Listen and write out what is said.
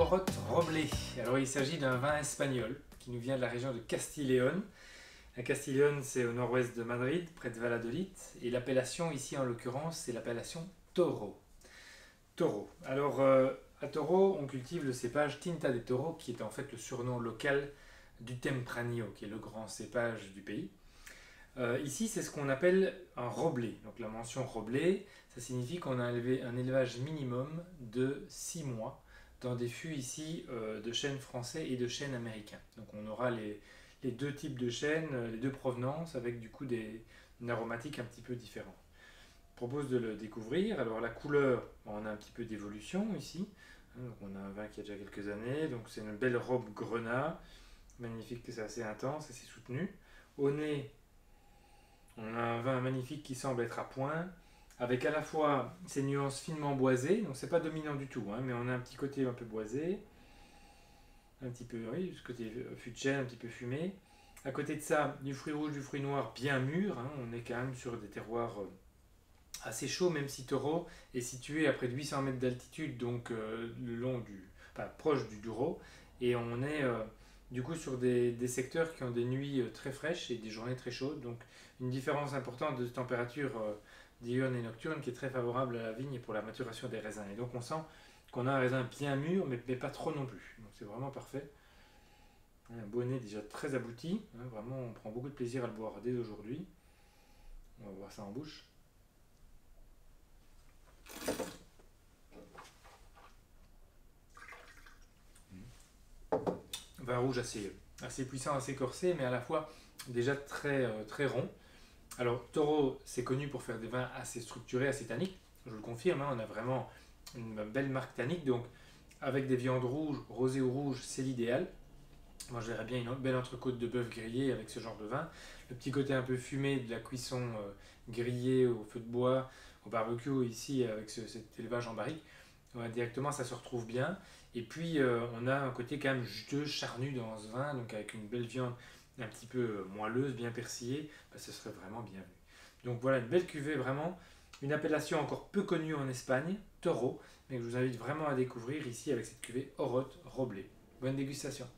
Orote Roble. Alors il s'agit d'un vin espagnol qui nous vient de la région de Castille-Léon. La Castille-Léon, c'est au nord-ouest de Madrid, près de Valladolid, et l'appellation ici en l'occurrence, c'est l'appellation Toro. Toro. Alors à Toro, on cultive le cépage Tinta de Toro, qui est en fait le surnom local du Tempranillo, qui est le grand cépage du pays. Ici, c'est ce qu'on appelle un roblé. Donc la mention roblé, ça signifie qu'on a un élevage minimum de 6 mois dans des fûts ici de chênes français et de chênes américains. Donc on aura les deux types de chênes, les deux provenances, avec du coup une aromatique un petit peu différente. Je propose de le découvrir. Alors la couleur, on a un petit peu d'évolution ici. Donc on a un vin qui a déjà quelques années, donc c'est une belle robe grenat, magnifique, c'est assez intense, assez soutenu. Au nez, on a un vin magnifique qui semble être à point, avec à la fois ces nuances finement boisées, donc c'est pas dominant du tout, mais on a un petit côté un peu boisé, un petit peu, oui, ce côté fût de chêne, un petit peu fumé. À côté de ça, du fruit rouge, du fruit noir bien mûr, on est quand même sur des terroirs assez chauds, même si Toro est situé à près de 800 mètres d'altitude, donc le long proche du Douro, et on est du coup sur des secteurs qui ont des nuits très fraîches et des journées très chaudes, donc une différence importante de température diurne et nocturne qui est très favorable à la vigne et pour la maturation des raisins. Et donc on sent qu'on a un raisin bien mûr, mais pas trop non plus. Donc c'est vraiment parfait. Un bonnet déjà très abouti, vraiment on prend beaucoup de plaisir à le boire dès aujourd'hui. On va voir ça en bouche. Vin rouge assez puissant, assez corsé, mais à la fois déjà très rond. Alors Toro, c'est connu pour faire des vins assez structurés, assez tanniques. Je le confirme, on a vraiment une belle marque tannique, donc avec des viandes rouges, rosées ou rouges, c'est l'idéal. Moi, je verrais bien une belle entrecôte de bœuf grillée avec ce genre de vin. Le petit côté un peu fumé de la cuisson grillée au feu de bois, au barbecue ici avec cet élevage en barrique, directement ça se retrouve bien. Et puis on a un côté quand même juteux, charnu dans ce vin, donc avec une belle viande un petit peu moelleuse, bien persillée, ce serait vraiment bien vu. Donc voilà, une belle cuvée vraiment, une appellation encore peu connue en Espagne, Toro, mais que je vous invite vraiment à découvrir ici avec cette cuvée Orote Roble. Bonne dégustation.